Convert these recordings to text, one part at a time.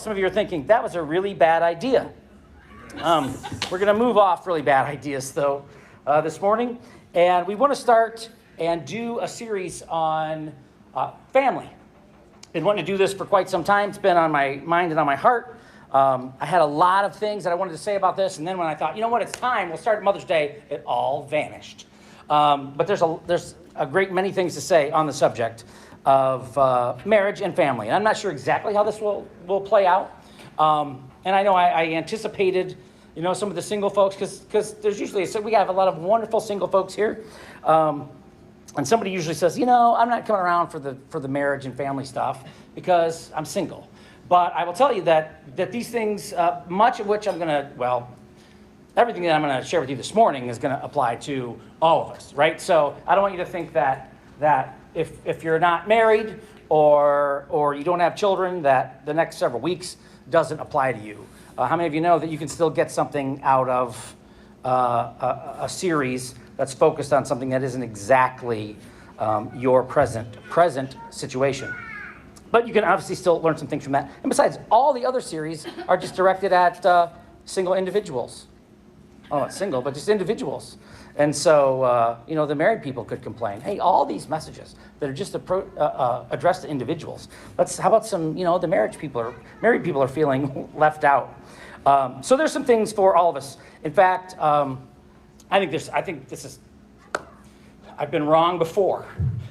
Some of you are thinking, that was a really bad idea. We're going to move off really bad ideas, though, this morning. And we want to start and do a series on family. Been wanting to do this for quite some time. It's been on my mind and on my heart. I had a lot of things that I wanted to say about this. And then when I thought, you know what, it's time, we'll start Mother's Day, it all vanished. But there's a great many things to say on the subject of marriage and family. And I'm not sure exactly how this will play out. And I know I anticipated, some of the single folks, because there's usually, we have a lot of wonderful single folks here. And somebody usually says, I'm not coming around for the marriage and family stuff because I'm single. But I will tell you that these things, much of which everything that I'm going to share with you this morning is going to apply to all of us, right? So I don't want you to think that if you're not married or you don't have children, that the next several weeks doesn't apply to you. How many of you know that you can still get something out of a series that's focused on something that isn't exactly your present situation? But you can obviously still learn some things from that. And besides, all the other series are just directed at single individuals. Oh, not single, but just individuals. And so, the married people could complain, hey, all these messages that are just addressed to individuals. How about some, the married people are feeling left out. So there's some things for all of us. In fact, I think this is, I've been wrong before,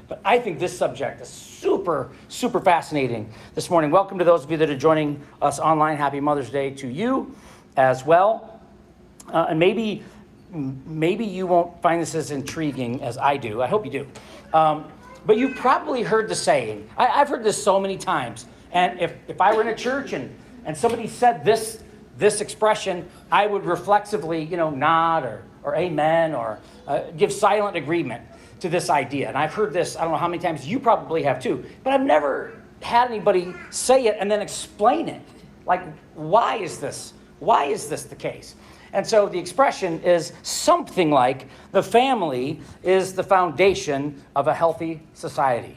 but I think this subject is super, super fascinating this morning. Welcome to those of you that are joining us online. Happy Mother's Day to you as well. And maybe you won't find this as intriguing as I do. I hope you do. But you probably heard the saying. I've heard this so many times. And if I were in a church and somebody said this expression, I would reflexively, nod or amen or give silent agreement to this idea. And I've heard this, I don't know how many times, you probably have too. But I've never had anybody say it and then explain it. Like, why is this? Why is this the case? And so the expression is something like, the family is the foundation of a healthy society.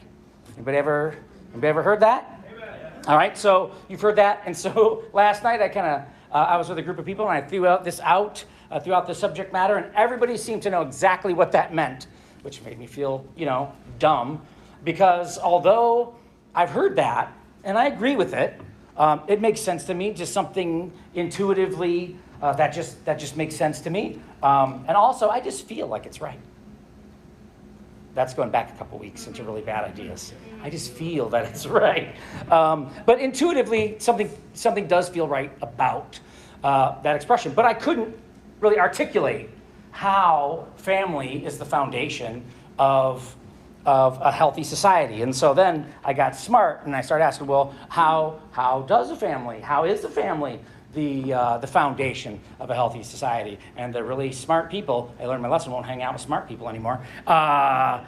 Anybody ever heard that? Amen. All right, so you've heard that. And so last night I was with a group of people and I threw out the subject matter, and everybody seemed to know exactly what that meant, which made me feel, dumb, because although I've heard that and I agree with it, it makes sense to me, just something intuitively that just makes sense to me. And also, I just feel like it's right. That's going back a couple weeks into really bad ideas. I just feel that it's right. But intuitively, something does feel right about that expression. But I couldn't really articulate how family is the foundation of a healthy society. And so then I got smart and I started asking, well, how is the family the foundation of a healthy society? And the really smart people, I learned my lesson, won't hang out with smart people anymore. At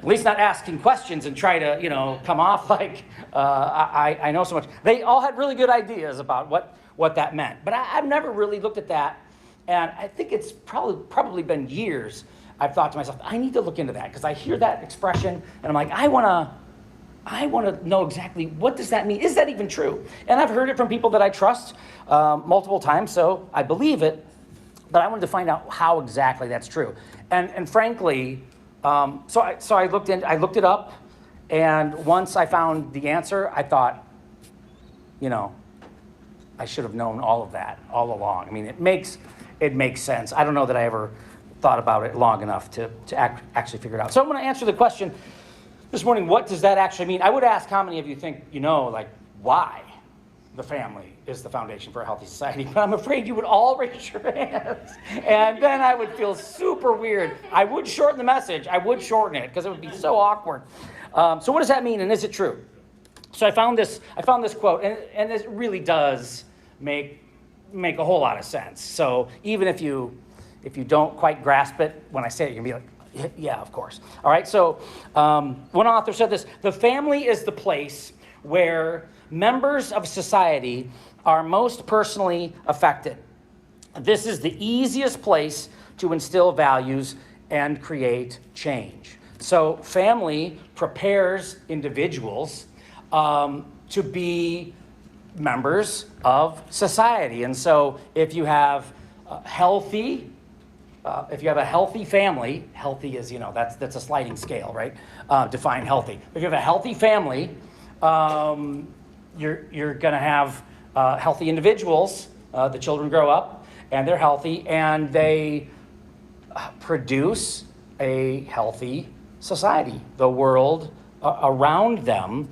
least not asking questions and try to, come off like I know so much. They all had really good ideas about what that meant. But I've never really looked at that. And I think it's probably been years I've thought to myself, I need to look into that, because I hear that expression and I'm like, I want to know exactly what does that mean? Is that even true? And I've heard it from people that I trust multiple times, so I believe it. But I wanted to find out how exactly that's true. And frankly, so I looked it up, and once I found the answer, I thought, I should have known all of that all along. I mean, it makes sense. I don't know that I ever thought about it long enough to actually figure it out. So I'm going to answer the question this morning, what does that actually mean? I would ask how many of you think, why the family is the foundation for a healthy society. But I'm afraid you would all raise your hands. And then I would feel super weird. I would shorten the message. I would shorten it because it would be so awkward. So what does that mean, and is it true? So I found this quote, and it really does make a whole lot of sense. So even if you don't quite grasp it, when I say it, you're going to be like, yeah, of course. All right, so one author said this: the family is the place where members of society are most personally affected. This is the easiest place to instill values and create change. So family prepares individuals to be members of society. And so if you have if you have a healthy family, healthy is, that's a sliding scale, right? Define healthy. If you have a healthy family, you're going to have healthy individuals. The children grow up and they're healthy and they produce a healthy society. The world around them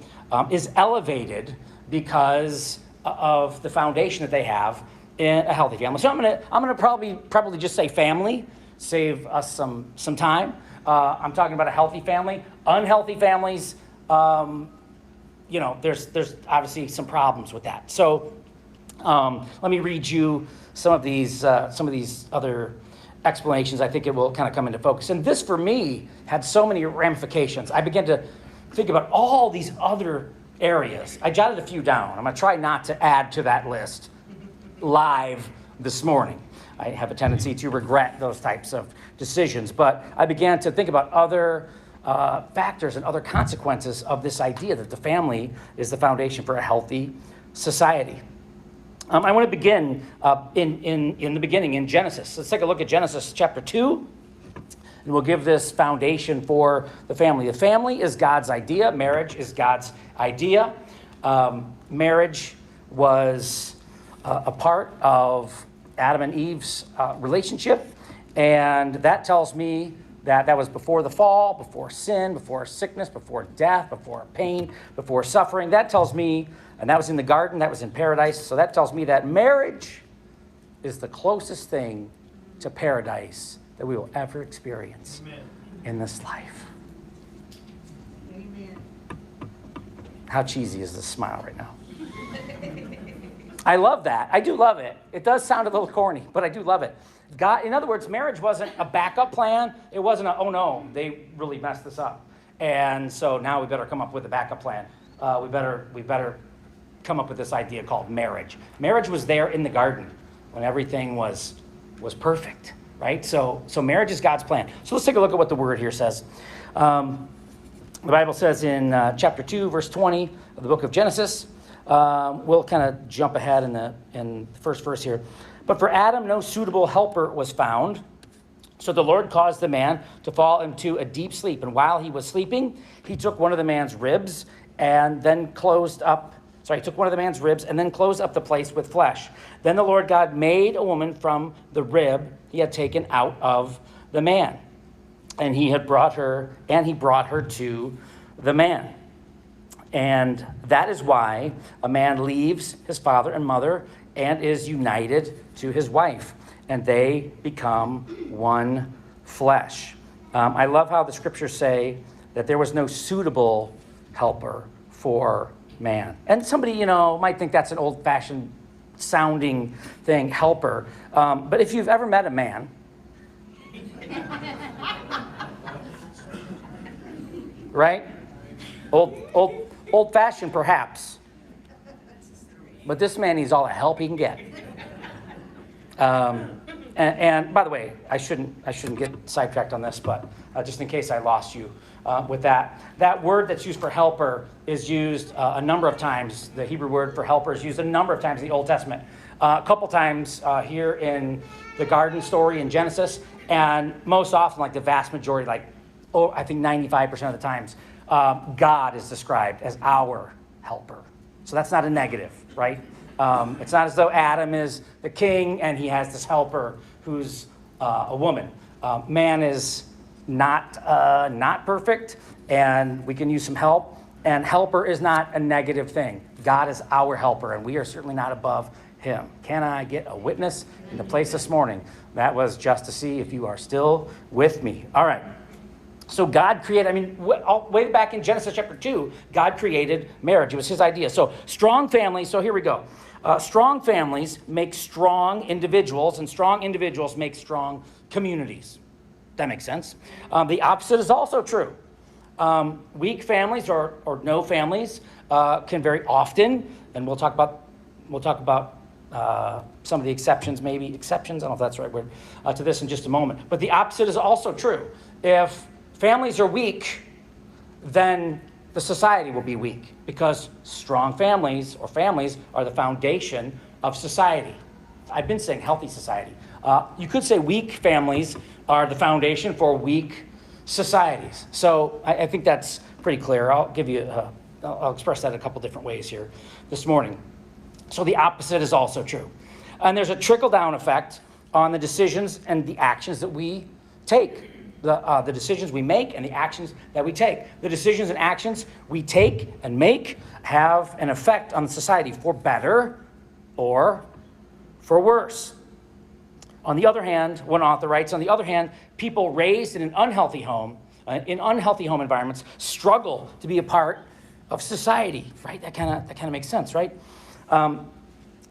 is elevated because of the foundation that they have in a healthy family. So I'm gonna probably just say family, save us some time. I'm talking about a healthy family. Unhealthy families, there's obviously some problems with that. So let me read you some of these other explanations. I think it will kind of come into focus. And this, for me, had so many ramifications. I began to think about all these other areas. I jotted a few down. I'm going to try not to add to that list live this morning. I have a tendency to regret those types of decisions. But I began to think about other factors and other consequences of this idea that the family is the foundation for a healthy society. I want to begin in the beginning in Genesis. Let's take a look at Genesis chapter 2, and we'll give this foundation for the family. The family is God's idea. Marriage is God's idea. Marriage was a part of Adam and Eve's relationship, and that tells me that was before the fall, before sin, before sickness, before death, before pain, before suffering. That tells me, and that was in the garden, that was in paradise, so that tells me that marriage is the closest thing to paradise that we will ever experience in this life. Amen. How cheesy is this smile right now? I love that. I do love it. It does sound a little corny, but I do love it. God, in other words, marriage wasn't a backup plan. It wasn't oh no, they really messed this up. And so now we better come up with a backup plan. We better come up with this idea called marriage. Marriage was there in the garden when everything was perfect, right? So marriage is God's plan. So let's take a look at what the word here says. The Bible says in chapter 2, verse 20 of the book of Genesis, we'll kind of jump ahead in the first verse here. But for Adam, no suitable helper was found. So the Lord caused the man to fall into a deep sleep. And while he was sleeping, he took one of the man's ribs and then closed up the place with flesh. Then the Lord God made a woman from the rib he had taken out of the man. And he brought her to the man. And that is why a man leaves his father and mother and is united to his wife, and they become one flesh. I love how the scriptures say that there was no suitable helper for man. And somebody, might think that's an old-fashioned sounding thing, helper. But if you've ever met a man, right? Old-fashioned, perhaps. But this man needs all the help he can get. And by the way, I shouldn't get sidetracked on this, but just in case I lost you with that word that's used for helper is used a number of times. The Hebrew word for helper is used a number of times in the Old Testament. A couple times here in the garden story in Genesis, and most often, like the vast majority, I think 95% of the times, God is described as our helper. So that's not a negative, right? It's not as though Adam is the king and he has this helper who's a woman. Man is not perfect, and we can use some help. And helper is not a negative thing. God is our helper, and we are certainly not above him. Can I get a witness in the place this morning? That was just to see if you are still with me. All right. So God created, way back in Genesis chapter 2, God created marriage. It was his idea. So strong families, so here we go. Strong families make strong individuals, and strong individuals make strong communities. That makes sense. The opposite is also true. Weak families or no families can very often, and we'll talk about some of the exceptions, maybe exceptions, I don't know if that's the right word, to this in just a moment. But the opposite is also true. If families are weak, then the society will be weak, because strong families or families are the foundation of society. I've been saying healthy society. You could say weak families are the foundation for weak societies. So I think that's pretty clear. I'll express that a couple different ways here this morning. So the opposite is also true. And there's a trickle-down effect on the decisions and the actions that we take. The decisions we make and the actions that we take. The decisions and actions we take and make have an effect on society for better or for worse. On the other hand, one author writes, on the other hand, people raised in an unhealthy home, in unhealthy home environments, struggle to be a part of society, right? That kind of makes sense, right?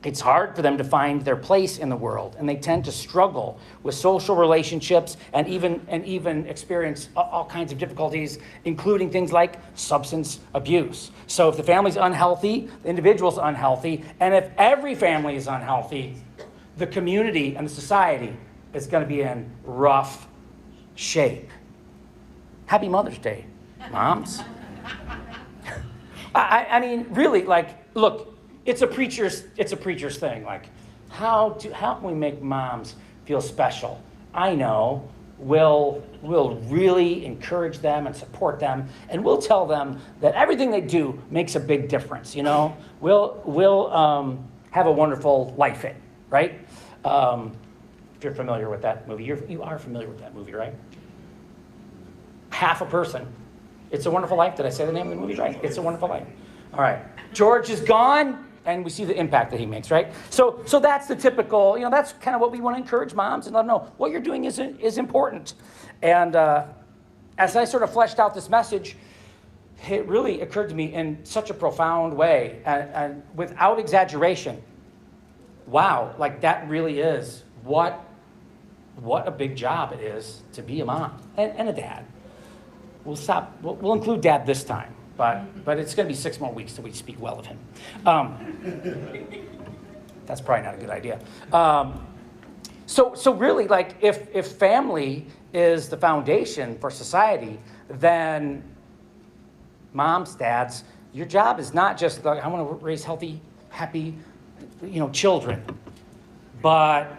It's hard for them to find their place in the world, and they tend to struggle with social relationships and even experience all kinds of difficulties, including things like substance abuse. So if the family's unhealthy, the individual's unhealthy, and if every family is unhealthy, the community and the society is going to be in rough shape. Happy Mother's Day, moms. I mean, really, look, it's a preacher's thing. How can we make moms feel special? I know. We'll really encourage them and support them, and we'll tell them that everything they do makes a big difference. We'll have a wonderful life in, right? If you're familiar with that movie, you are familiar with that movie, right? Half a person. It's a Wonderful Life. Did I say the name of the movie right? It's a Wonderful Life. All right. George is gone, and we see the impact that he makes, right? So that's the typical, that's kind of what we want to encourage moms and let them know what you're doing is important. And as I sort of fleshed out this message, it really occurred to me in such a profound way and without exaggeration. Wow, that really is what a big job it is to be a mom and a dad. We'll include dad this time, but it's going to be 6 more weeks till we speak well of him. That's probably not a good idea. So really, if family is the foundation for society, then moms, dads, your job is not just I want to raise healthy, happy, children, but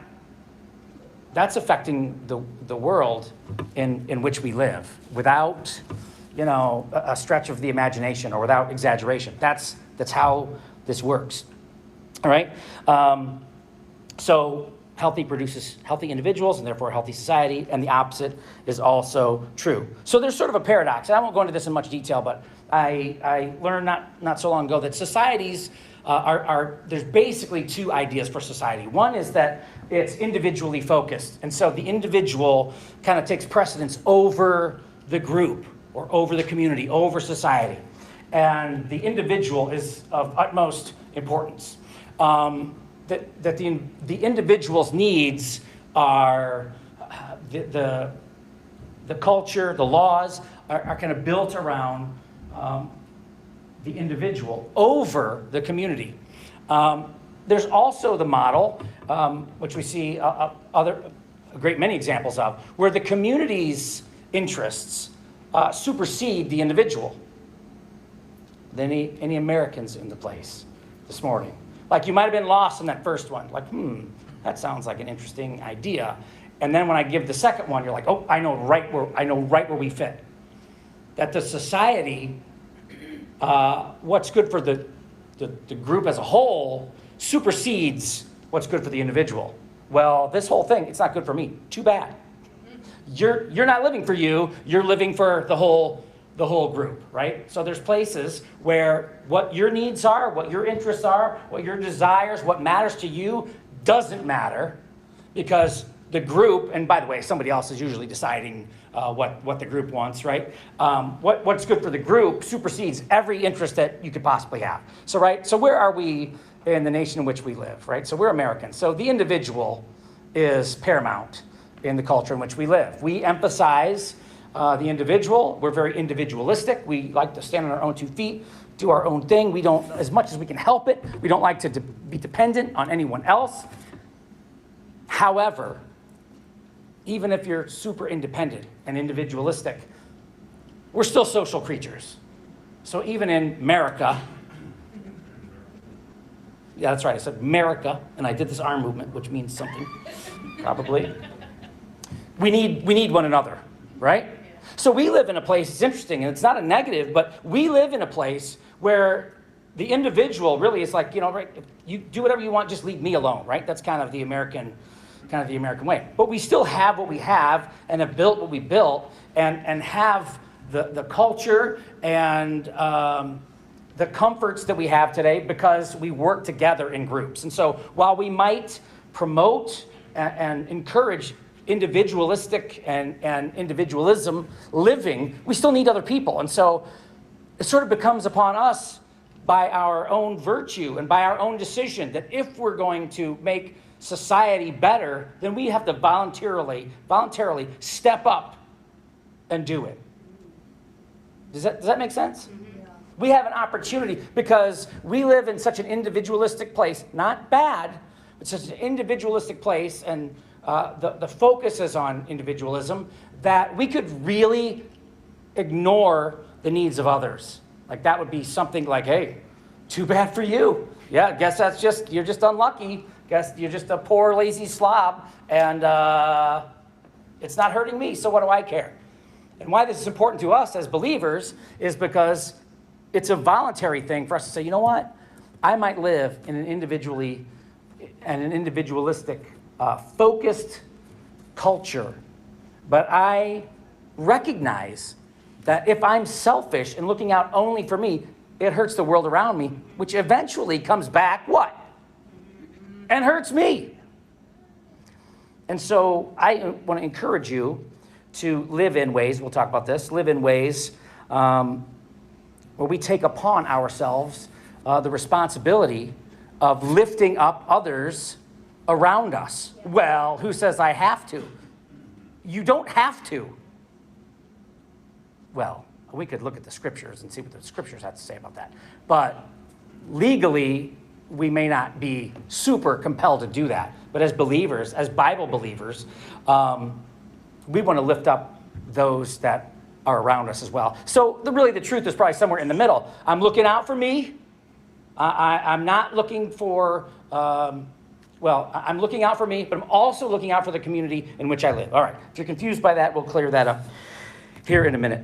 that's affecting the world in which we live without, a stretch of the imagination or without exaggeration. That's how this works. All right. So healthy produces healthy individuals and therefore a healthy society, and the opposite is also true. So there's sort of a paradox, and I won't go into this in much detail, but I learned not so long ago that societies there's basically 2 ideas for society. One is that it's individually focused, and so the individual kind of takes precedence over the group or over the community, over society, and the individual is of utmost importance. That the individual's needs are the culture, the laws are kind of built around the individual over the community. There's also the model, which we see a great many examples of, where the community's interests supersede the individual. Any Americans in the place this morning? You might have been lost in that first one. That sounds like an interesting idea. And then when I give the second one, you're like, oh, I know right where we fit. That the society, what's good for the group as a whole supersedes what's good for the individual. Well, this whole thing, it's not good for me. Too bad. You're not living for you. You're living for the whole group, right? So there's places where what your needs are, what your interests are, what your desires, what matters to you doesn't matter, because the group, and by the way, somebody else is usually deciding what the group wants, right? What's good for the group supersedes every interest that you could possibly have. So, right? So where are we in the nation in which we live, right? So we're Americans. So the individual is paramount in the culture in which we live. We emphasize the individual. We're very individualistic. We like to stand on our own 2 feet, do our own thing. We don't, as much as we can help it, we don't like to be dependent on anyone else. However, even if you're super independent and individualistic, we're still social creatures. So even in America, yeah, that's right, I said America, and I did this arm movement, which means something, probably. We need one another, right? So we live in a place, it's interesting, and it's not a negative, but we live in a place where the individual really is like, right, you do whatever you want, just leave me alone, right? That's kind of the American way. But we still have what we have and have built what we built and have the culture and the comforts that we have today because we work together in groups. And so while we might promote and encourage individualistic and individualism living, we still need other people. And so it sort of becomes upon us by our own virtue and by our own decision that if we're going to make society better, then we have to voluntarily step up and do it. Does that make sense? Yeah. We have an opportunity because we live in such an individualistic place, not bad, but such an individualistic place, and the focus is on individualism, that we could really ignore the needs of others. Like that would be something like, hey, too bad for you. Yeah, guess you're just unlucky. Guess you're just a poor, lazy slob, and it's not hurting me, so what do I care? And why this is important to us as believers is because it's a voluntary thing for us to say, you know what? I might live in an individualistic, focused culture, but I recognize that if I'm selfish and looking out only for me, it hurts the world around me, which eventually comes back, what? And hurts me. And so I want to encourage you to live in ways, we'll talk about this, live in ways where we take upon ourselves the responsibility of lifting up others around us. Well, who says I have to? You don't have to. Well, we could look at the scriptures and see what the scriptures have to say about that. But legally, we may not be super compelled to do that. But as believers, as Bible believers, we want to lift up those that are around us as well. So really the truth is probably somewhere in the middle. I'm looking out for me. I'm not looking for, I'm looking out for me, but I'm also looking out for the community in which I live. All right, if you're confused by that, we'll clear that up here in a minute.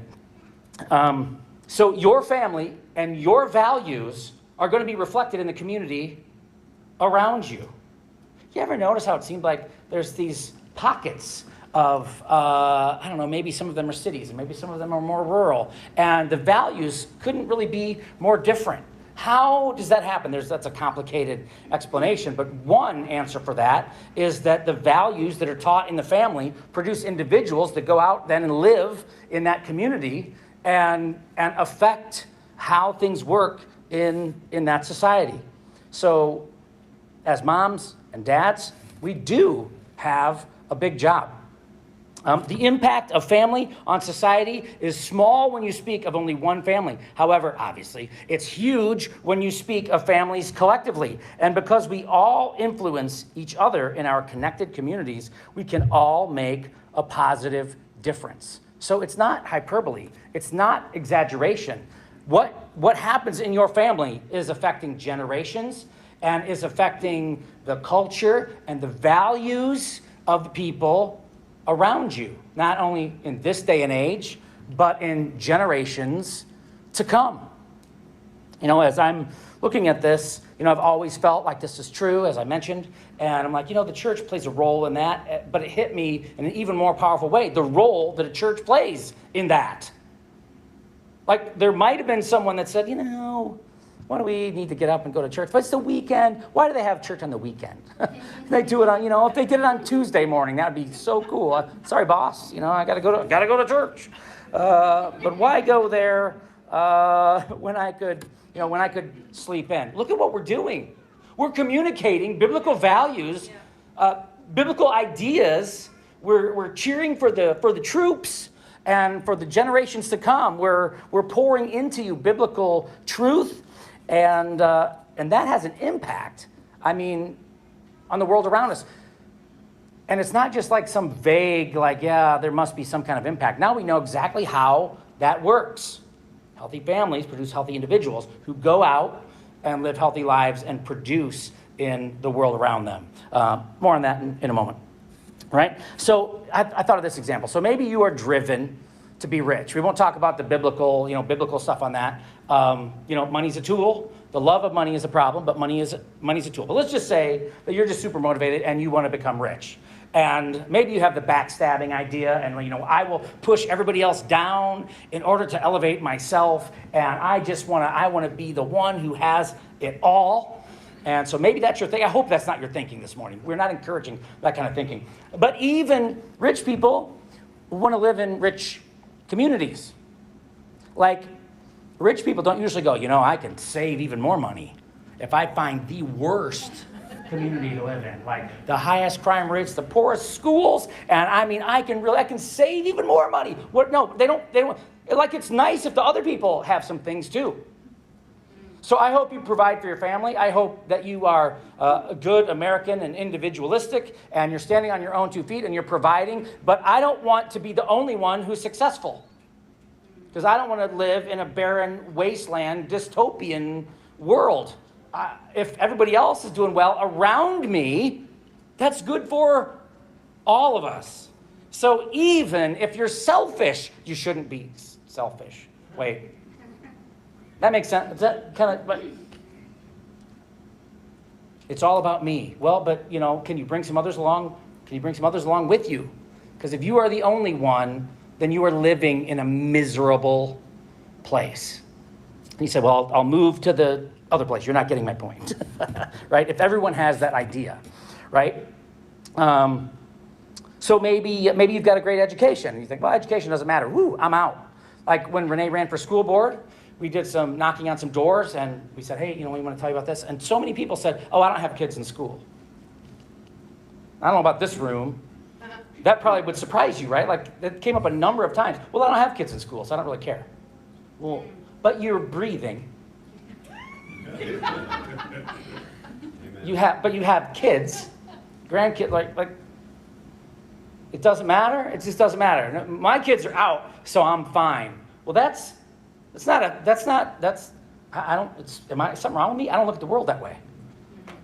So your family and your values are going to be reflected in the community around you. You ever notice how it seemed like there's these pockets of, maybe some of them are cities and maybe some of them are more rural, and the values couldn't really be more different. How does that happen? That's a complicated explanation, but one answer for that is that the values that are taught in the family produce individuals that go out then and live in that community and affect how things work in that society. So as moms and dads, we do have a big job. The impact of family on society is small when you speak of only one family. However, obviously, it's huge when you speak of families collectively. And because we all influence each other in our connected communities, we can all make a positive difference. So it's not hyperbole. It's not exaggeration. What happens in your family is affecting generations and is affecting the culture and the values of the people around you, not only in this day and age, but in generations to come. As I'm looking at this, I've always felt like this is true, as I mentioned, and I'm like, the church plays a role in that, but it hit me in an even more powerful way, the role that a church plays in that. Like, there might have been someone that said, why do we need to get up and go to church? But it's the weekend. Why do they have church on the weekend? They do it on, if they did it on Tuesday morning, that would be so cool. Sorry, boss, I gotta go to church. But why go there when I could sleep in? Look at what we're doing. We're communicating biblical values, biblical ideas. We're cheering for the troops and for the generations to come. We're pouring into you biblical truth. And that has an impact, on the world around us. And it's not just like some vague, there must be some kind of impact. Now we know exactly how that works. Healthy families produce healthy individuals who go out and live healthy lives and produce in the world around them. More on that in a moment. Right? So I thought of this example. So maybe you are driven to be rich. We won't talk about the biblical stuff on that. Money's a tool. The love of money is a problem, but money's a tool. But let's just say that you're just super motivated and you want to become rich. And maybe you have the backstabbing idea and, I will push everybody else down in order to elevate myself. And I want to be the one who has it all. And so maybe that's your thing. I hope that's not your thinking this morning. We're not encouraging that kind of thinking. But even rich people want to live in rich communities. Like, rich people don't usually go, I can save even more money if I find the worst community to live in, like the highest crime rates, the poorest schools, and I can save even more money. What? No, they don't. Like, it's nice if the other people have some things too. So I hope you provide for your family. I hope that you are a good American and individualistic, and you're standing on your own 2 feet and you're providing. But I don't want to be the only one who's successful, because I don't want to live in a barren wasteland, dystopian world. If everybody else is doing well around me, that's good for all of us. So even if you're selfish, you shouldn't be selfish. Wait. That makes sense. Is that kind of, but it's all about me. Well, but can you bring some others along? Can you bring some others along with you? Because if you are the only one, then you are living in a miserable place. And he said, well, I'll move to the other place. You're not getting my point, right? If everyone has that idea, right? So maybe you've got a great education. And you think, well, education doesn't matter. Woo, I'm out. Like when Renee ran for school board, we did some knocking on some doors, and we said, hey, we want to tell you about this. And so many people said, oh, I don't have kids in school. I don't know about this room. That probably would surprise you, right? Like, that came up a number of times. Well, I don't have kids in school, so I don't really care. Well, but you're breathing. You have kids, grandkids, like it doesn't matter. It just doesn't matter. My kids are out, so I'm fine. Well, am I something wrong with me? I don't look at the world that way.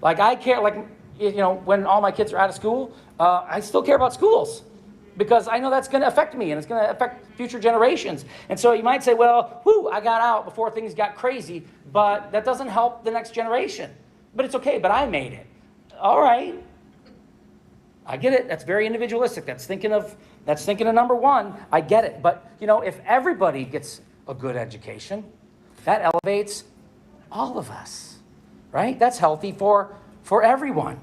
Like, I care, when all my kids are out of school, I still care about schools, because I know that's going to affect me and it's going to affect future generations. And so you might say, well, I got out before things got crazy, but that doesn't help the next generation. But it's okay, but I made it. All right. I get it. That's very individualistic. That's thinking of number one. I get it. But, if everybody gets a good education, that elevates all of us, right? That's healthy for everyone,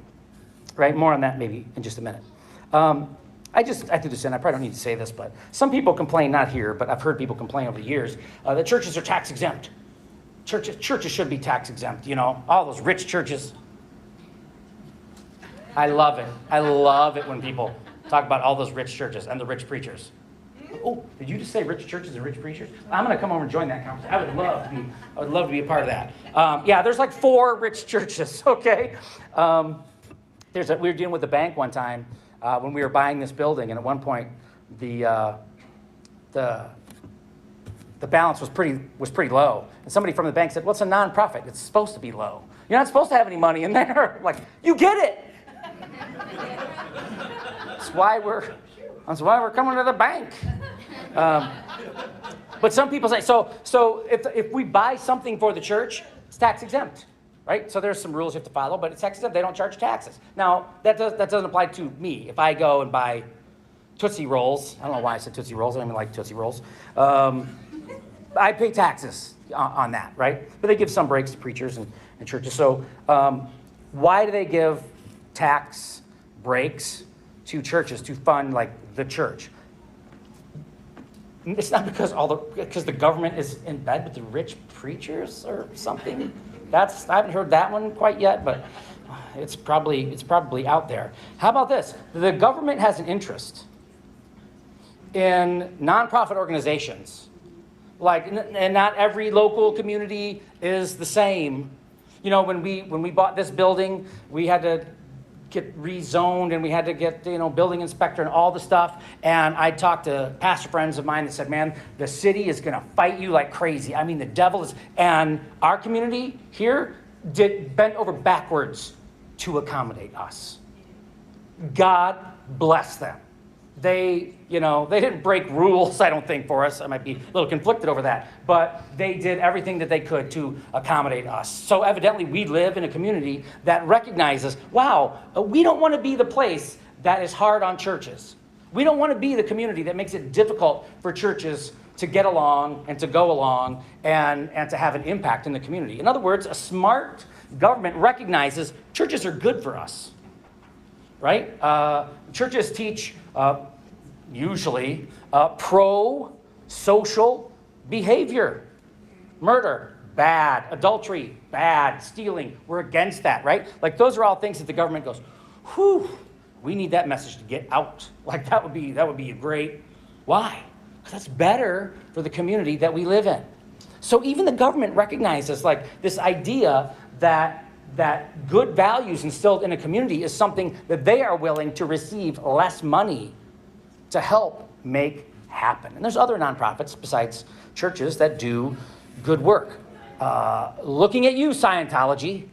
right? More on that maybe in just a minute. I threw this in. I probably don't need to say this, but some people complain, not here, but I've heard people complain over the years, that churches are tax exempt. Churches should be tax exempt, all those rich churches. I love it. I love it when people talk about all those rich churches and the rich preachers. Oh, did you just say rich churches and rich preachers? I'm going to come over and join that conversation. I would love to be a part of that. There's like 4 rich churches, okay? We were dealing with the bank one time when we were buying this building, and at one point the balance was pretty low. And somebody from the bank said, well, it's a nonprofit. It's supposed to be low. You're not supposed to have any money in there. Like, you get it. That's why we're coming to the bank. But some people say, so if we buy something for the church, it's tax exempt, right? So there's some rules you have to follow, but it's tax exempt. They don't charge taxes. Now, that doesn't apply to me. If I go and buy Tootsie Rolls, I don't know why I said Tootsie Rolls. I don't even like Tootsie Rolls. I pay taxes on that, right? But they give some breaks to preachers and churches. So why do they give tax breaks to churches to fund the church? It's not because the government is in bed with the rich preachers or something. I haven't heard that one quite yet, but it's probably out there. How about this? The government has an interest in nonprofit organizations. And not every local community is the same. When we bought this building, we had to get rezoned, and we had to get, building inspector and all the stuff. And I talked to pastor friends of mine that said, man, the city is going to fight you like crazy. I mean, the devil is, and our community here bent over backwards to accommodate us. God bless them. They didn't break rules, I don't think, for us. I might be a little conflicted over that. But they did everything that they could to accommodate us. So evidently, we live in a community that recognizes, wow, we don't want to be the place that is hard on churches. We don't want to be the community that makes it difficult for churches to get along and to go along and to have an impact in the community. In other words, a smart government recognizes churches are good for us. Right? Churches teach, usually, pro-social behavior. Murder, bad. Adultery, bad. Stealing, we're against that, right? Like, those are all things that the government goes, whew, we need that message to get out. Like, that would be a great, why? Because that's better for the community that we live in. So even the government recognizes, like, this idea that good values instilled in a community is something that they are willing to receive less money to help make happen. And there's other nonprofits besides churches that do good work. Looking at you, Scientology.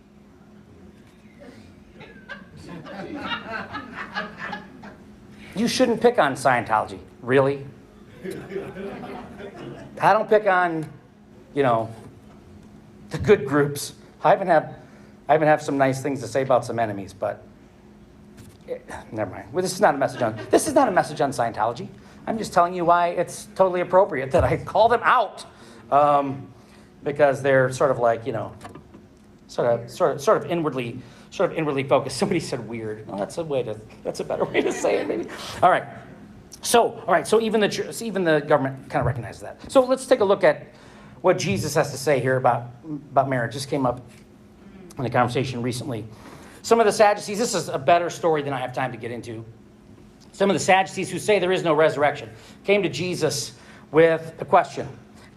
You shouldn't pick on Scientology. Really? I don't pick on, the good groups. I even have some nice things to say about some enemies, but never mind. Well, this is not a message on Scientology. I'm just telling you why it's totally appropriate that I call them out, because they're sort of like, sort of inwardly focused. Somebody said weird. Well, that's a better way to say it, maybe. All right. So even the government kind of recognizes that. So let's take a look at what Jesus has to say here about marriage. This came up in a conversation recently. Some of the Sadducees, this is a better story than I have time to get into. Some of the Sadducees who say there is no resurrection came to Jesus with a question.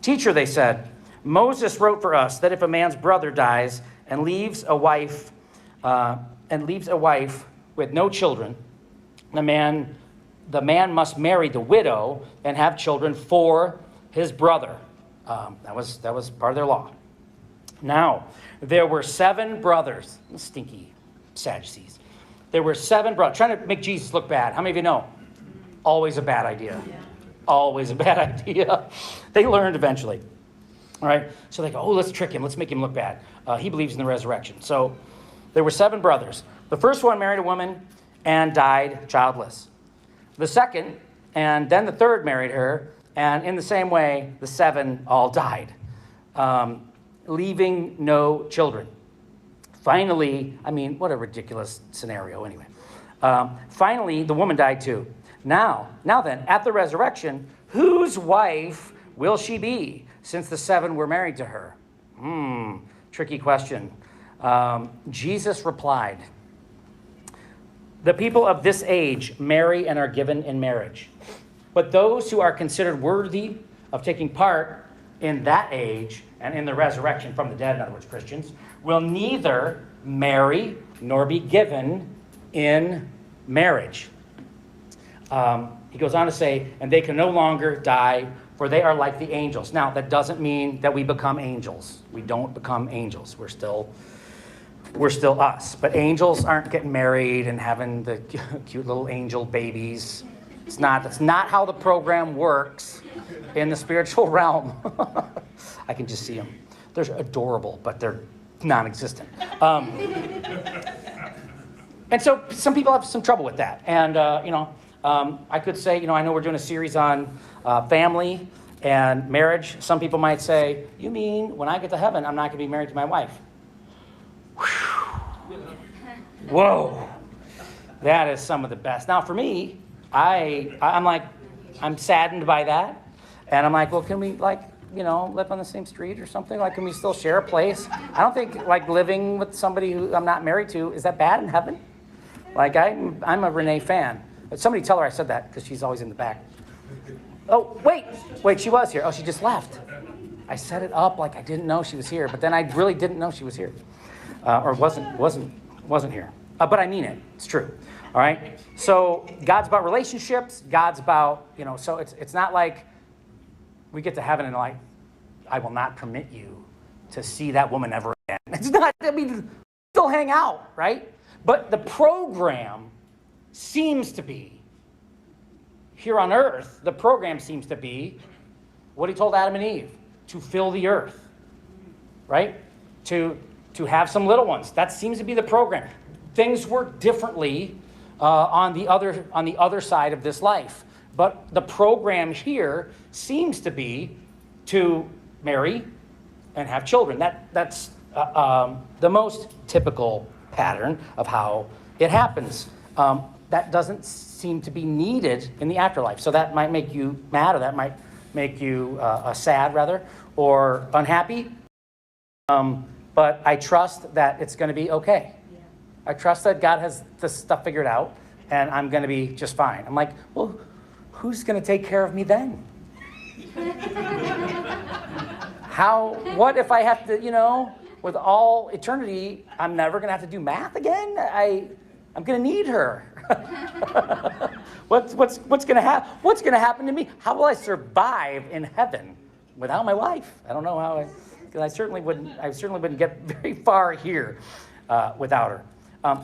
Teacher, they said, Moses wrote for us that if a man's brother dies and leaves a wife with no children, the man must marry the widow and have children for his brother. That was part of their law. Now, there were 7 brothers, stinky Sadducees. There were 7 brothers, trying to make Jesus look bad. How many of you know? Always a bad idea. Yeah. Always a bad idea. They learned eventually. All right, so they go, let's trick him. Let's make him look bad. He believes in the resurrection. So there were 7 brothers. The first one married a woman and died childless. The second, and then the third married her, and in the same way, the 7 all died, leaving no children. Finally, what a ridiculous scenario anyway. Finally, the woman died too. Now then, at the resurrection, whose wife will she be, since the 7 were married to her? Tricky question. Jesus replied, the people of this age marry and are given in marriage. But those who are considered worthy of taking part in that age and in the resurrection from the dead, in other words, Christians, will neither marry nor be given in marriage. He goes on to say, and they can no longer die, for they are like the angels. Now, that doesn't mean that we become angels. We don't become angels. We're still us. But angels aren't getting married and having the cute little angel babies. That's not how the program works in the spiritual realm. I can just see them. They're adorable, but they're non-existent. And so some people have some trouble with that. And, I could say, I know we're doing a series on family and marriage. Some people might say, you mean when I get to heaven, I'm not going to be married to my wife? Whoa. That is some of the best. Now, for me, I'm saddened by that. And I'm like, well, can we, live on the same street or something? Can we still share a place? I don't think, living with somebody who I'm not married to, is that bad in heaven? I'm a Renee fan. Somebody tell her I said that, because she's always in the back. Oh, wait, she was here. Oh, she just left. I set it up like I didn't know she was here, but then I really didn't know she was here. Or wasn't here. but I mean it. It's true. All right? So God's about relationships. God's about, so it's not like we get to heaven and like, I will not permit you to see that woman ever again. It's not, still hang out, right? But the program seems to be, here on earth, the program seems to be what he told Adam and Eve, to fill the earth, right? To have some little ones. That seems to be the program. Things work differently on the other side of this life. But the program here seems to be to marry and have children. That's the most typical pattern of how it happens. That doesn't seem to be needed in the afterlife. So that might make you mad, or that might make you sad, rather, or unhappy. But I trust that it's going to be okay. Yeah. I trust that God has this stuff figured out, and I'm going to be just fine. I'm like, well, who's going to take care of me then? What if I have to, with all eternity, I'm never going to have to do math again? I'm going to need her. What's going to happen? What's going to happen to me? How will I survive in heaven without my wife? I don't know how. Because I certainly wouldn't get very far here without her.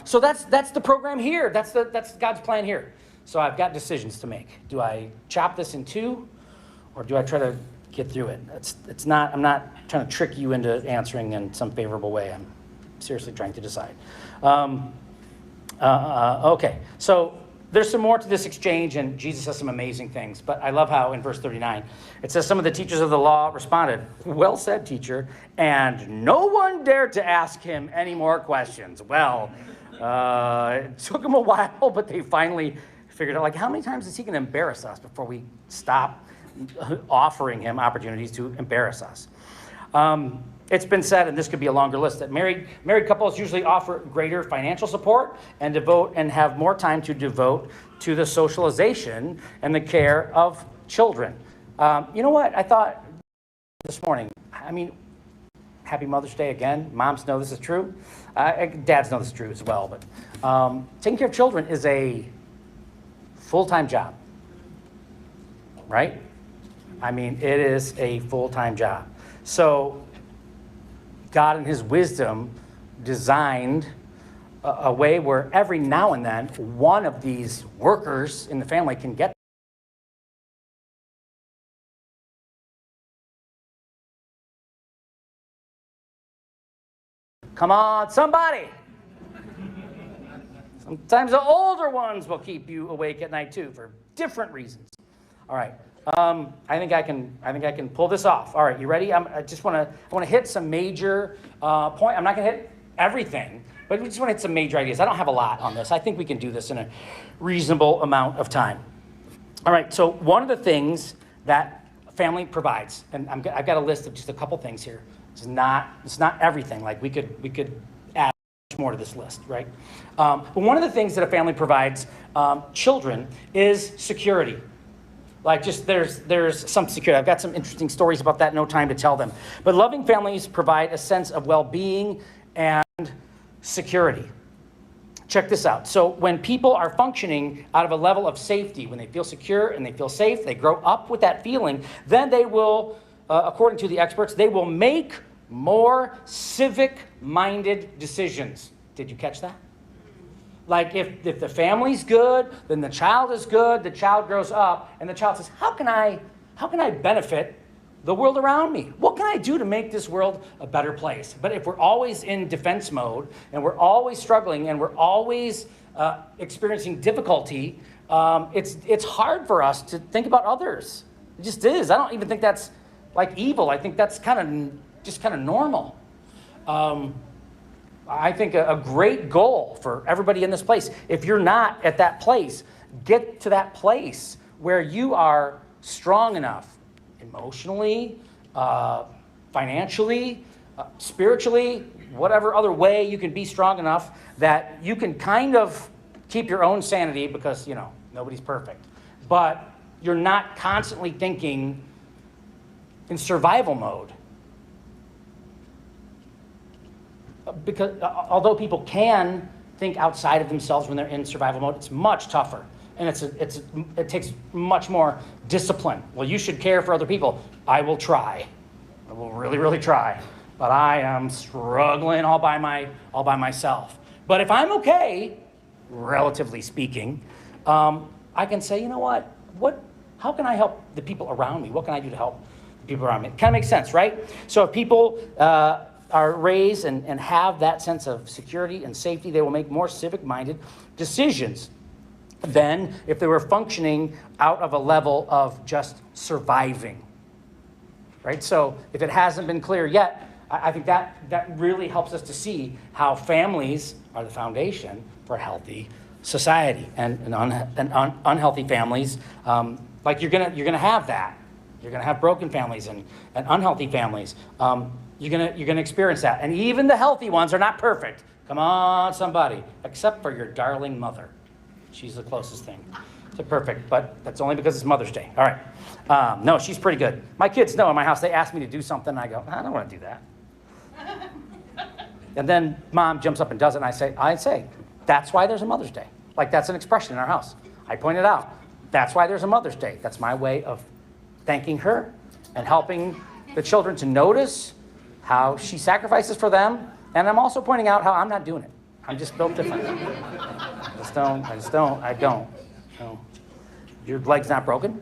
So that's the program here. That's God's plan here. So I've got decisions to make. Do I chop this in two, or do I try to get through it? I'm not trying to trick you into answering in some favorable way. I'm seriously trying to decide. Okay, so there's some more to this exchange, and Jesus says some amazing things. But I love how in verse 39, it says, some of the teachers of the law responded, well said, teacher, and no one dared to ask him any more questions. Well, it took them a while, but they finally figured out, like, how many times is he going to embarrass us before we stop offering him opportunities to embarrass us? It's been said, and this could be a longer list, that married couples usually offer greater financial support and have more time to devote to the socialization and the care of children. You know what? I thought this morning, happy Mother's Day again. Moms know this is true. Dads know this is true as well. But taking care of children is a full-time job, right? It is a full-time job. So God in his wisdom designed a way where every now and then one of these workers in the family can get come on, somebody. Sometimes the older ones will keep you awake at night too for different reasons. All right. I think I can pull this off. All right, you ready? I want to hit some major point. I'm not going to hit everything, but we just want to hit some major ideas. I don't have a lot on this. I think we can do this in a reasonable amount of time. All right. So one of the things that family provides, and I've got a list of just a couple things here. It's not everything. Like we could add much more to this list, right? But one of the things that a family provides children is security. Like just there's some security. I've got some interesting stories about that. No time to tell them. But loving families provide a sense of well-being and security. Check this out. So when people are functioning out of a level of safety, when they feel secure and they feel safe, they grow up with that feeling, then they will, according to the experts, they will make more civic-minded decisions. Did you catch that? Like if the family's good, then the child is good, the child grows up, and the child says, how can I benefit the world around me? What can I do to make this world a better place? But if we're always in defense mode, and we're always struggling, and we're always experiencing difficulty, it's hard for us to think about others. It just is. I don't even think that's like evil. I think that's kind of normal. I think a great goal for everybody in this place, if you're not at that place, get to that place where you are strong enough emotionally, financially, spiritually, whatever other way you can be strong enough that you can kind of keep your own sanity because, nobody's perfect. But you're not constantly thinking in survival mode. Because although people can think outside of themselves when they're in survival mode. It's much tougher. And it takes much more discipline. Well, you should care for other people. I will try. I will really, really try. But I am struggling all by myself. But if I'm okay, relatively speaking, I can say, you know what? How can I help the people around me? What can I do to help the people around me? It kind of makes sense, right? So if people are raised and have that sense of security and safety, they will make more civic-minded decisions than if they were functioning out of a level of just surviving, right? So if it hasn't been clear yet, I think that really helps us to see how families are the foundation for a healthy society, and unhealthy families, like you're gonna have that. You're gonna have broken families and unhealthy families. You're gonna experience that, and even the healthy ones are not perfect. Come on, somebody, except for your darling mother. She's the closest thing to perfect, but that's only because it's Mother's Day. All right. No, she's pretty good. My kids know in my house, they ask me to do something, and I go, I don't want to do that. And then Mom jumps up and does it, and I say, that's why there's a Mother's Day. Like, that's an expression in our house. I point it out. That's why there's a Mother's Day. That's my way of thanking her and helping the children to notice how she sacrifices for them. And I'm also pointing out how I'm not doing it. I'm just built different. I don't. No. Your leg's not broken?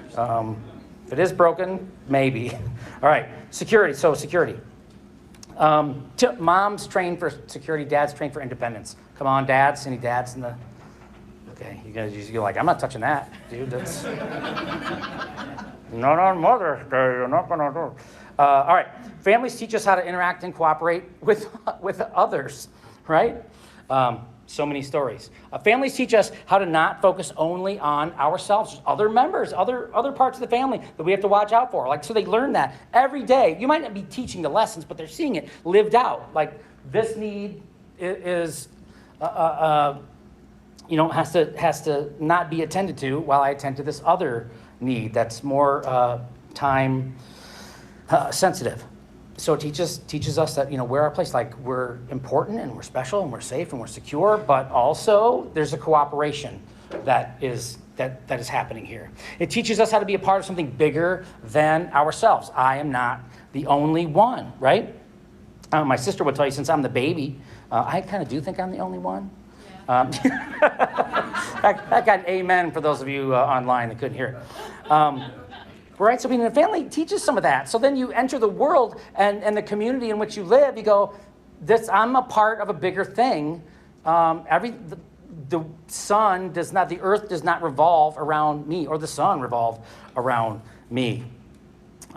If it is broken, maybe. All right, security. So security. Moms train for security, dads train for independence. Come on, dads. Any dads in the... Okay, you guys, you're like, I'm not touching that, dude. That's not on Mother's Day. You're not gonna do. All right, families teach us how to interact and cooperate with others, right? So many stories. Families teach us how to not focus only on ourselves. There's other members, other parts of the family that we have to watch out for. Like, so they learn that every day. You might not be teaching the lessons, but they're seeing it lived out. Like, this need is, has to not be attended to while I attend to this other need that's more time sensitive. So it teaches us that, we're our place. Like, we're important and we're special and we're safe and we're secure, but also there's a cooperation that is happening here. It teaches us how to be a part of something bigger than ourselves. I am not the only one, right? My sister would tell you, since I'm the baby, I kind of do think I'm the only one. That got an amen for those of you online that couldn't hear it. Right, so being in a family teaches some of that. So then you enter the world and the community in which you live. You go, I'm a part of a bigger thing. The earth does not revolve around me, or the sun revolve around me.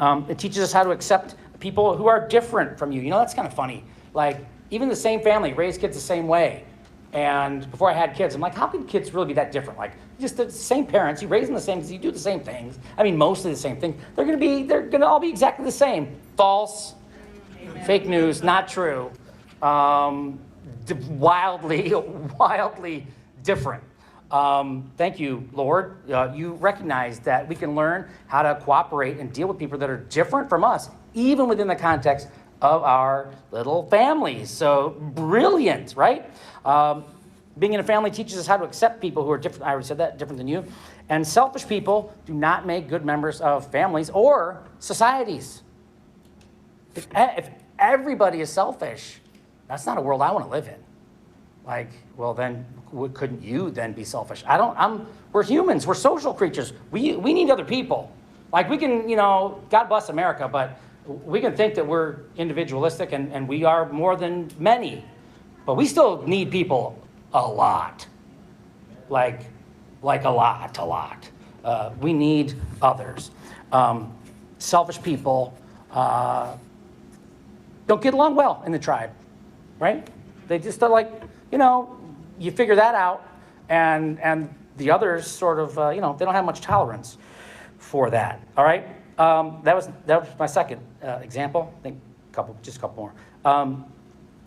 It teaches us how to accept people who are different from you. That's kind of funny. Like, even the same family raise kids the same way. And before I had kids, I'm like, how can kids really be that different? Like, just the same parents, you raise them the same, you do the same things. I mean, mostly the same thing. They're gonna all be exactly the same. False, Amen. Fake news, not true. Wildly different. Thank you, Lord. You recognize that we can learn how to cooperate and deal with people that are different from us, even within the context of our little families. So brilliant, right? Being in a family teaches us how to accept people who are different. I already said that, different than you. And selfish people do not make good members of families or societies. If everybody is selfish, that's not a world I want to live in. Like, well, then couldn't you then be selfish? We're humans. We're social creatures. We need other people. Like, we can, God bless America, but we can think that we're individualistic and we are more than many. But we still need people a lot. Like a lot. We need others. Selfish people don't get along well in the tribe, right? They just are like, you figure that out, and the others sort of, they don't have much tolerance for that. All right, that was my second example. I think just a couple more.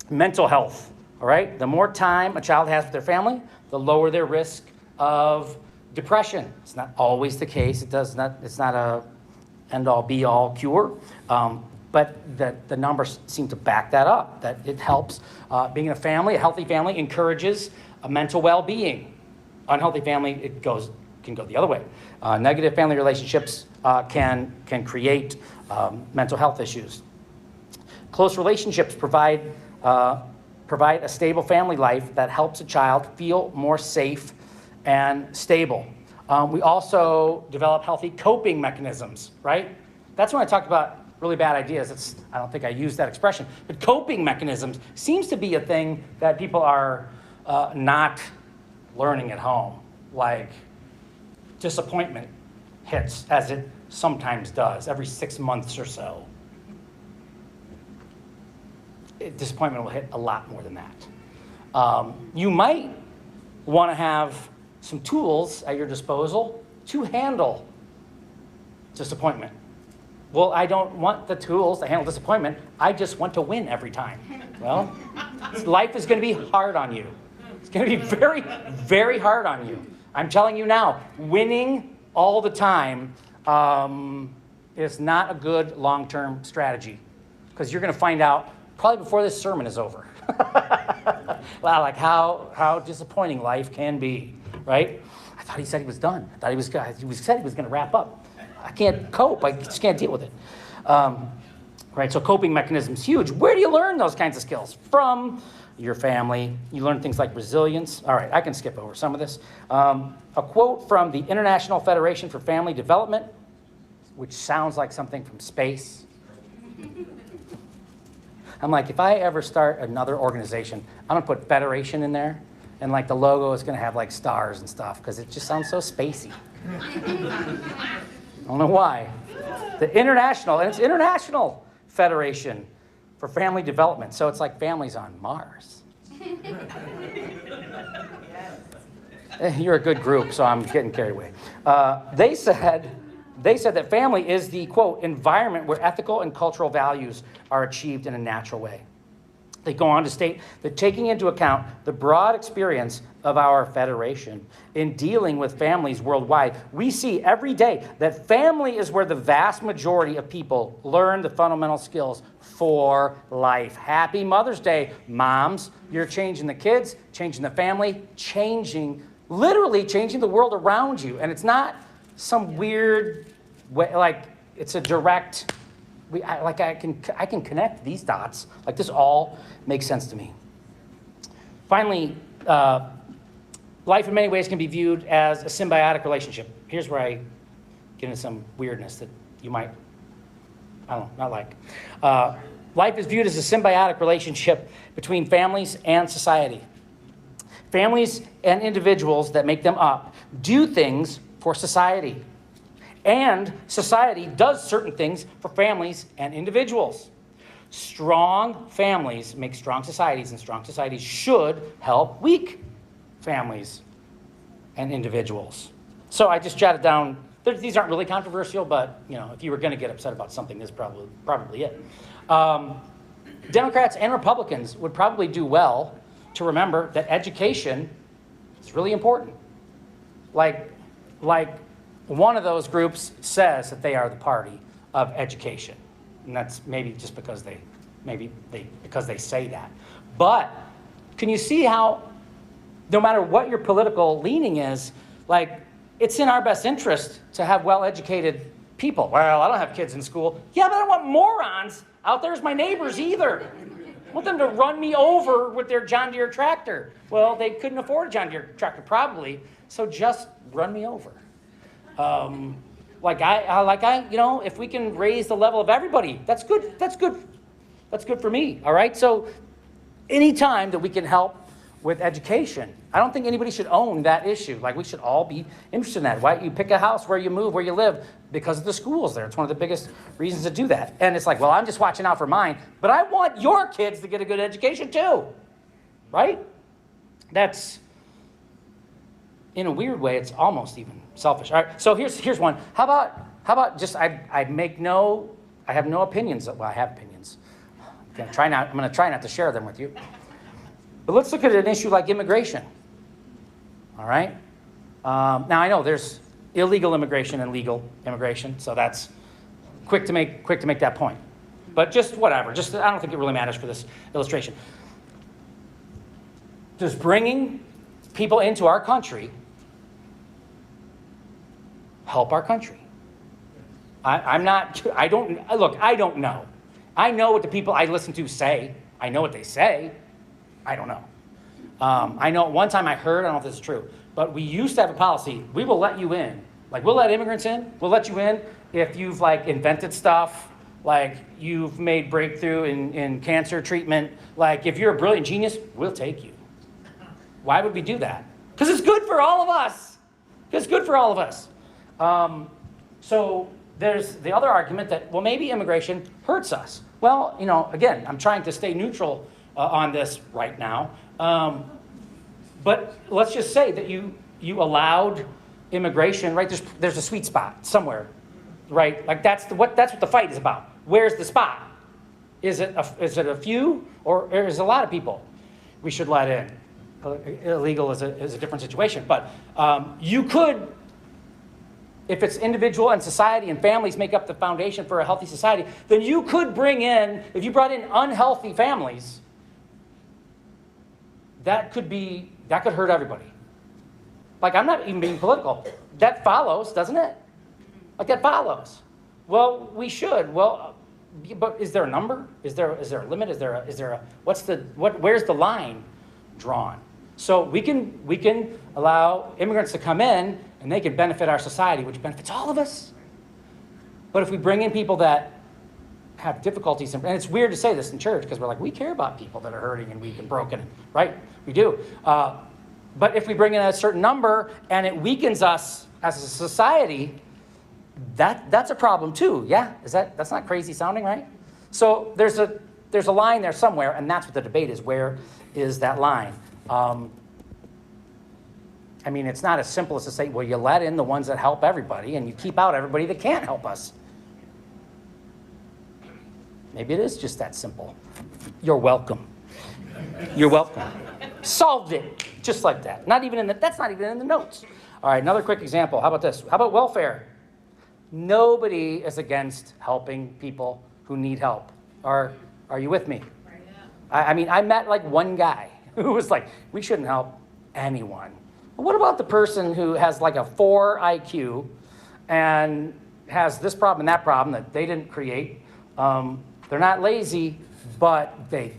Mental health. All right, the more time a child has with their family, the lower their risk of depression. It's not always the case. It's not a end-all, be-all cure. But but the numbers seem to back that up, that it helps. Being in a family, a healthy family, encourages a mental well-being. Unhealthy family, can go the other way. Negative family relationships can create mental health issues. Close relationships provide a stable family life that helps a child feel more safe and stable. We also develop healthy coping mechanisms, right? That's when I talked about really bad ideas. I don't think I used that expression, but coping mechanisms seems to be a thing that people are not learning at home, like disappointment hits, as it sometimes does, every 6 months or so. Disappointment will hit a lot more than that. You might want to have some tools at your disposal to handle disappointment. Well, I don't want the tools to handle disappointment. I just want to win every time. Well, life is going to be hard on you. It's going to be very, very hard on you. I'm telling you now, winning all the time is not a good long-term strategy, because you're going to find out probably before this sermon is over. Wow, like how disappointing life can be, right? I thought he said he was done. I thought he said he was going to wrap up. I can't cope. I just can't deal with it. Right, so coping mechanisms, huge. Where do you learn those kinds of skills? From your family. You learn things like resilience. All right, I can skip over some of this. A quote from the International Federation for Family Development, which sounds like something from space. I'm like, if I ever start another organization, I'm going to put Federation in there, and like the logo is going to have like stars and stuff, because it just sounds so spacey. I don't know why. The International, and it's International Federation for Family Development, so it's like families on Mars. You're a good group, so I'm getting carried away. They said that family is the, quote, environment where ethical and cultural values are achieved in a natural way. They go on to state that taking into account the broad experience of our federation in dealing with families worldwide, we see every day that family is where the vast majority of people learn the fundamental skills for life. Happy Mother's Day, moms. You're changing the kids, changing the family, literally changing the world around you. And it's not some weird way, like it's a direct, I can connect these dots. Like this all makes sense to me. Finally, life in many ways can be viewed as a symbiotic relationship. Here's where I get into some weirdness that you might, not like. Life is viewed as a symbiotic relationship between families and society. Families and individuals that make them up do things for society. And society does certain things for families and individuals. Strong families make strong societies, and strong societies should help weak families and individuals. So I just jotted down, these aren't really controversial, but if you were going to get upset about something, this is probably it. Democrats and Republicans would probably do well to remember that education is really important. Like one of those groups says that they are the party of education. And that's maybe just because they say that. But can you see how, no matter what your political leaning is, like it's in our best interest to have well-educated people. Well, I don't have kids in school. Yeah, but I don't want morons out there as my neighbors either. I want them to run me over with their John Deere tractor. Well, they couldn't afford a John Deere tractor probably, so just run me over. If we can raise the level of everybody, that's good. That's good for me. All right. So, anytime that we can help with education, I don't think anybody should own that issue. Like we should all be interested in that. Why you pick a house where you move, where you live, because of the schools there. It's one of the biggest reasons to do that. And it's like, well, I'm just watching out for mine, but I want your kids to get a good education too, right? That's, in a weird way, it's almost even selfish. All right, so here's one. How about just I have no opinions. Well, I have opinions. I'm going to try not to share them with you. But let's look at an issue like immigration. All right. Now I know there's illegal immigration and legal immigration, so that's quick to make that point. but just whatever. Just I don't think it really matters for this illustration. Does bringing people into our country help our country? I don't know. I know what the people I listen to say. I know what they say. I don't know. I know at one time I heard, I don't know if this is true, but we used to have a policy, we will let you in. Like, we'll let immigrants in. We'll let you in if you've, like, invented stuff, like you've made breakthrough in cancer treatment. Like, if you're a brilliant genius, we'll take you. Why would we do that? Because it's good for all of us. It's good for all of us. So there's the other argument that, well, maybe immigration hurts us. Well, again, I'm trying to stay neutral on this right now. But let's just say that you allowed immigration, right? There's a sweet spot somewhere, right? Like that's what the fight is about. Where's the spot? Is it a few or is it a lot of people we should let in? Illegal is a different situation, but you could, if it's individual and society and families make up the foundation for a healthy society, then you could bring in, if you brought in unhealthy families, that could hurt everybody. Like, I'm not even being political. That follows, doesn't it? Like, that follows. Well, we should. Well, but is there a number? Is there a limit? Where's the line drawn? So we can allow immigrants to come in and they can benefit our society, which benefits all of us. But if we bring in people that have difficulties, and it's weird to say this in church because we're like, we care about people that are hurting and weak and broken, right? We do. But if we bring in a certain number and it weakens us as a society, that's a problem too. Yeah, that's not crazy sounding, right? So there's a line there somewhere, and that's what the debate is. Where is that line? I mean, it's not as simple as to say, well, you let in the ones that help everybody and you keep out everybody that can't help us. Maybe it is just that simple. You're welcome. You're welcome. Solved it. Just like that. That's not even in the notes. All right, another quick example. How about this? How about welfare? Nobody is against helping people who need help. Are you with me? I mean, I met like one guy who was like, we shouldn't help anyone. Well, what about the person who has like a 4 IQ and has this problem and that problem that they didn't create? They're not lazy, but they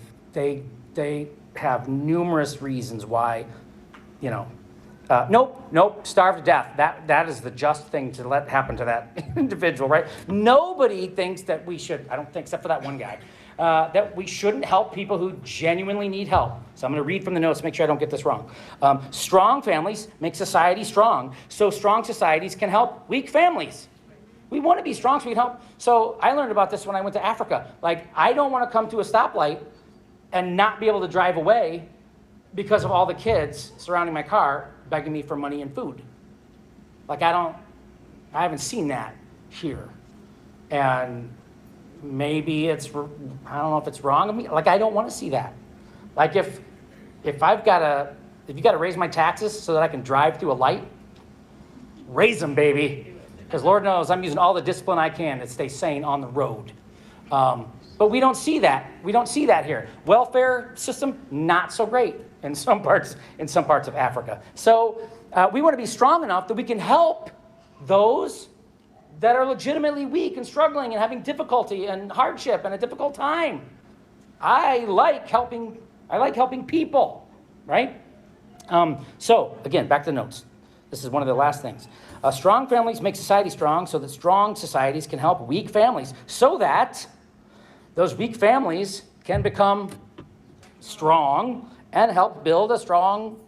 have numerous reasons why, nope, starve to death. That is the just thing to let happen to that individual, right? Nobody thinks that we should, I don't think, except for that one guy, that we shouldn't help people who genuinely need help. So I'm going to read from the notes to make sure I don't get this wrong. Strong families make society strong, so strong societies can help weak families. We want to be strong so we can help. So I learned about this when I went to Africa. Like, I don't want to come to a stoplight and not be able to drive away because of all the kids surrounding my car begging me for money and food. Like, I haven't seen that here. And maybe I don't know if it's wrong of me. Like, I don't want to see that. Like, if you got to raise my taxes so that I can drive through a light, raise them, baby. Because Lord knows I'm using all the discipline I can to stay sane on the road. But we don't see that. We don't see that here. Welfare system, not so great in some parts of Africa. So we want to be strong enough that we can help those that are legitimately weak and struggling and having difficulty and hardship and a difficult time. I like helping people, right? So again, back to the notes. This is one of the last things. Strong families make society strong so that strong societies can help weak families so that those weak families can become strong and help build a strong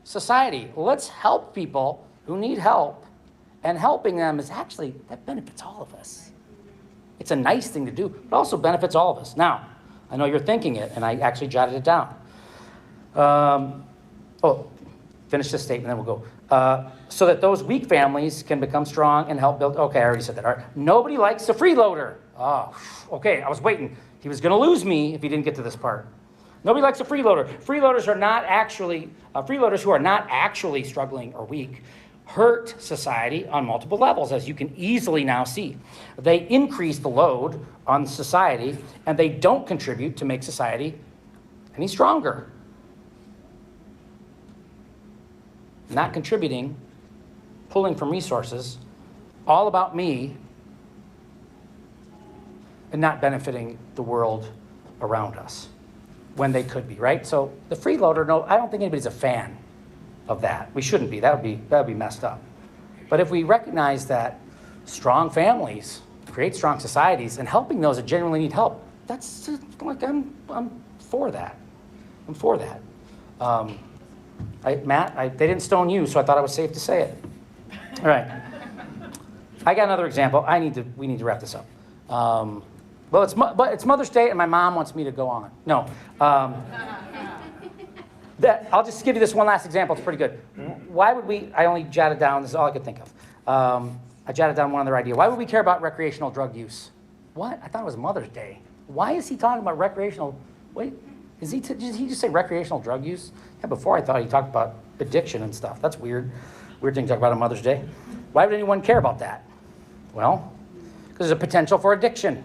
society. Let's help people who need help, and helping them that benefits all of us. It's a nice thing to do, but also benefits all of us. Now, I know you're thinking it, and I actually jotted it down. Finish this statement, then we'll go. So that those weak families can become strong and help build. Okay, I already said that. All right. Nobody likes a freeloader. Oh, okay. I was waiting. He was going to lose me if he didn't get to this part. Nobody likes a freeloader. Freeloaders who are not actually struggling or weak hurt society on multiple levels, as you can easily now see. They increase the load on society, and they don't contribute to make society any stronger. Not contributing, pulling from resources, all about me, and not benefiting the world around us when they could be, right? So the freeloader, no, I don't think anybody's a fan of that. We shouldn't be. That would be messed up. But if we recognize that strong families create strong societies, and helping those that genuinely need help, that's like I'm for that. I'm for that. Matt, they didn't stone you, so I thought it was safe to say it. All right. I got another example. We need to wrap this up. But it's Mother's Day, and my mom wants me to go on. No. I'll just give you this one last example. It's pretty good. Why would we? I only jotted down. This is all I could think of. I jotted down one other idea. Why would we care about recreational drug use? What? I thought it was Mother's Day. Why is he talking about recreational? Wait, did he just say recreational drug use? Yeah, before I thought he talked about addiction and stuff. That's weird. Weird thing to talk about on Mother's Day. Why would anyone care about that? Well, because there's a potential for addiction.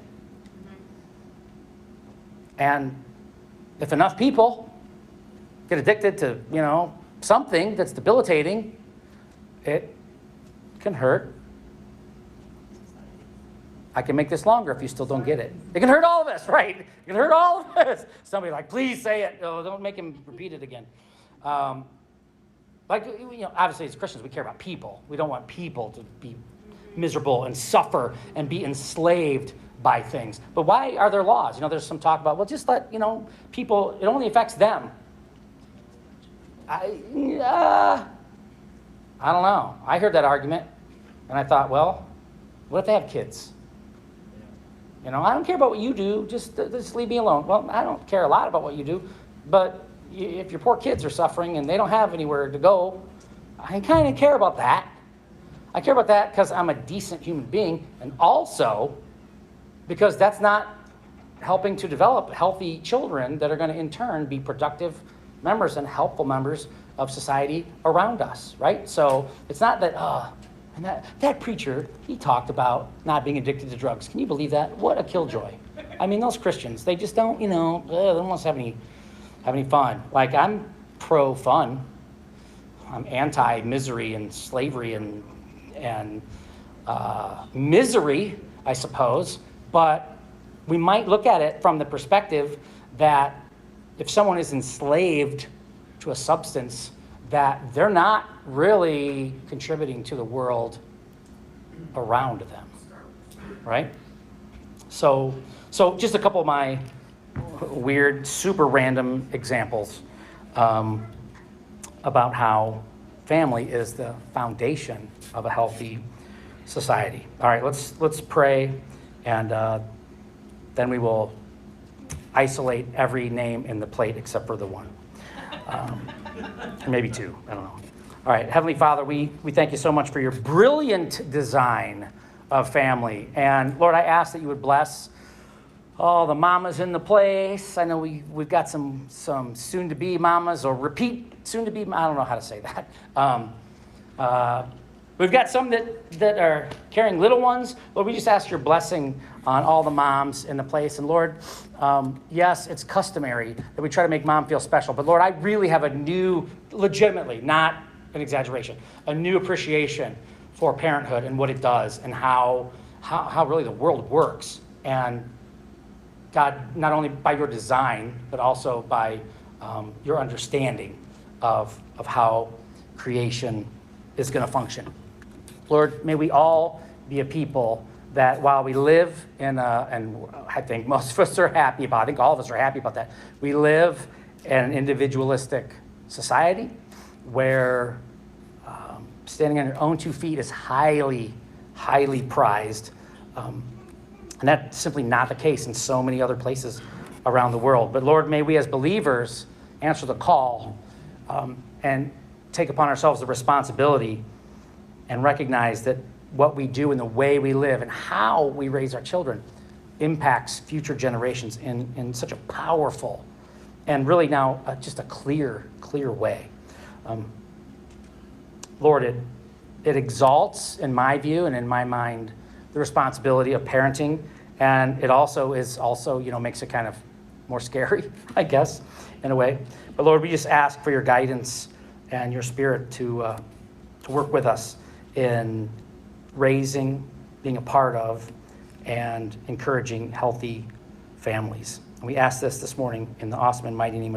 And if enough people get addicted to, something that's debilitating, it can hurt. I can make this longer if you still don't get it. It can hurt all of us, right? It can hurt all of us. Somebody like, please say it. Oh, don't make him repeat it again. Obviously as Christians, we care about people. We don't want people to be miserable and suffer and be enslaved by things. But why are there laws? There's some talk about, well, just let, people, it only affects them. I don't know. I heard that argument, and I thought, well, what if they have kids? I don't care about what you do. Just leave me alone. Well, I don't care a lot about what you do, but if your poor kids are suffering and they don't have anywhere to go, I kind of care about that. I care about that because I'm a decent human being, and also because that's not helping to develop healthy children that are going to in turn be productive members and helpful members of society around us, right? So it's not that, and that preacher, he talked about not being addicted to drugs. Can you believe that? What a killjoy. I mean, those Christians, they just don't, they don't want to have any fun. Like, I'm pro-fun. I'm anti-misery and slavery and misery, I suppose. But we might look at it from the perspective that if someone is enslaved to a substance, that they're not really contributing to the world around them, right? So just a couple of my weird, super random examples about how family is the foundation of a healthy society. All right, let's pray, and then we will isolate every name in the plate except for the one. Or maybe two, I don't know. All right, Heavenly Father, we thank you so much for your brilliant design of family. And Lord, I ask that you would bless all the mamas in the place. I know we've got some soon-to-be mamas, or repeat soon-to-be, I don't know how to say that. We've got some that are carrying little ones. Lord, we just ask your blessing on all the moms in the place. And Lord, yes, it's customary that we try to make mom feel special. But Lord, I really have a new, legitimately, not an exaggeration, a new appreciation for parenthood and what it does and how really the world works. And God, not only by your design, but also by your understanding of how creation is going to function. Lord, may we all be a people that while we live in and I think most of us are happy about, I think all of us are happy about that, we live in an individualistic society where standing on your own 2 feet is highly, highly prized. And that's simply not the case in so many other places around the world. But Lord, may we as believers answer the call and take upon ourselves the responsibility and recognize that what we do and the way we live and how we raise our children impacts future generations in such a powerful and really now just a clear way. Lord, it exalts, in my view and in my mind, the responsibility of parenting. And it also makes it kind of more scary, I guess, in a way. But Lord, we just ask for your guidance and your Spirit to work with us in raising, being a part of, and encouraging healthy families. And we ask this morning in the awesome and mighty name of